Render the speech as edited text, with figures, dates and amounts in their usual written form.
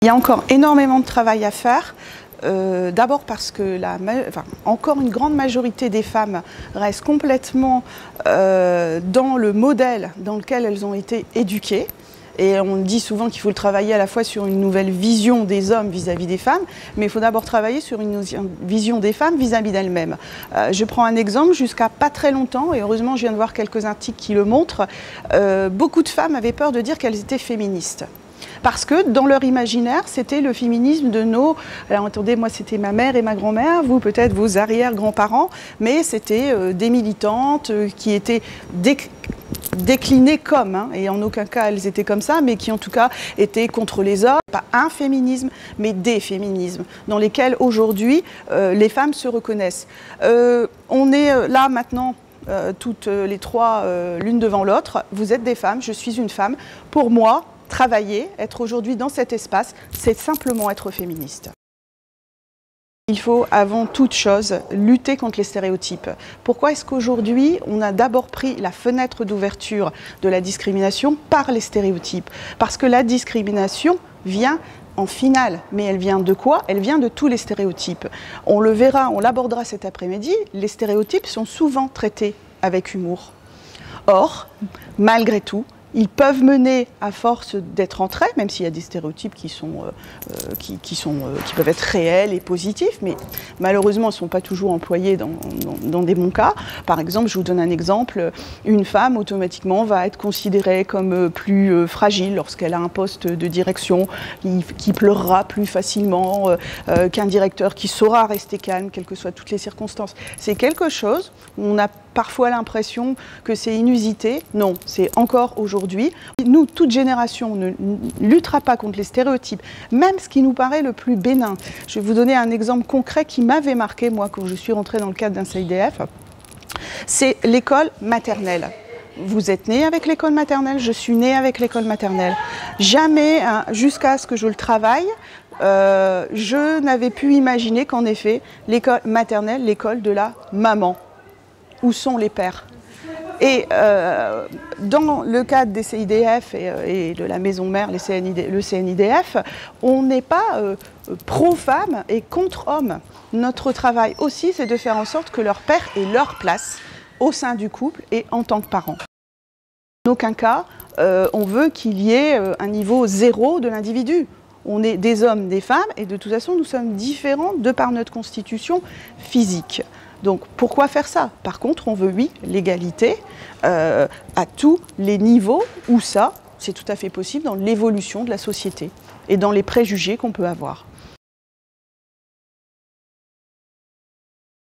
Il y a encore énormément de travail à faire. D'abord parce que encore une grande majorité des femmes restent complètement dans le modèle dans lequel elles ont été éduquées. Et on dit souvent qu'il faut travailler à la fois sur une nouvelle vision des hommes vis-à-vis des femmes, mais il faut d'abord travailler sur une vision des femmes vis-à-vis d'elles-mêmes. Je prends un exemple, jusqu'à pas très longtemps, et heureusement je viens de voir quelques articles qui le montrent, beaucoup de femmes avaient peur de dire qu'elles étaient féministes. Parce que dans leur imaginaire, c'était le féminisme de nos... Alors attendez, moi c'était ma mère et ma grand-mère, vous peut-être vos arrière-grands-parents, mais c'était des militantes qui étaient déclinées comme, et en aucun cas elles étaient comme ça, mais qui en tout cas étaient contre les hommes. Pas un féminisme, mais des féminismes, dans lesquels aujourd'hui les femmes se reconnaissent. On est là maintenant... toutes les trois, l'une devant l'autre, vous êtes des femmes, je suis une femme. Pour moi, travailler, être aujourd'hui dans cet espace, c'est simplement être féministe. Il faut avant toute chose lutter contre les stéréotypes. Pourquoi est-ce qu'aujourd'hui on a d'abord pris la fenêtre d'ouverture de la discrimination par les stéréotypes? Parce que la discrimination vient en finale, mais elle vient de quoi? Elle vient de tous les stéréotypes. On le verra, on l'abordera cet après-midi, les stéréotypes sont souvent traités avec humour. Or, malgré tout, ils peuvent mener, à force d'être entre elles, même s'il y a des stéréotypes qui peuvent être réels et positifs, mais malheureusement, ils ne sont pas toujours employés dans des bons cas. Par exemple, je vous donne un exemple, une femme, automatiquement, va être considérée comme plus fragile lorsqu'elle a un poste de direction, qui pleurera plus facilement qu'un directeur qui saura rester calme, quelles que soient toutes les circonstances. C'est quelque chose où on a parfois l'impression que c'est inusité. Non, c'est encore aujourd'hui. Nous, toute génération, ne luttera pas contre les stéréotypes, même ce qui nous paraît le plus bénin. Je vais vous donner un exemple concret qui m'avait marqué, moi, quand je suis rentrée dans le cadre d'un CIDF. C'est l'école maternelle. Vous êtes né avec l'école maternelle, je suis née avec l'école maternelle. Jamais, jusqu'à ce que je le travaille, je n'avais pu imaginer qu'en effet, l'école maternelle, l'école de la maman. Où sont les pères? Et dans le cadre des CIDF et de la maison mère, le CNIDF, on n'est pas pro-femme et contre-homme. Notre travail aussi, c'est de faire en sorte que leur père ait leur place au sein du couple et en tant que parent. En aucun cas, on veut qu'il y ait un niveau zéro de l'individu. On est des hommes, des femmes, et de toute façon, nous sommes différents de par notre constitution physique. Donc pourquoi faire ça? Par contre, on veut, oui, l'égalité à tous les niveaux où ça, c'est tout à fait possible dans l'évolution de la société et dans les préjugés qu'on peut avoir.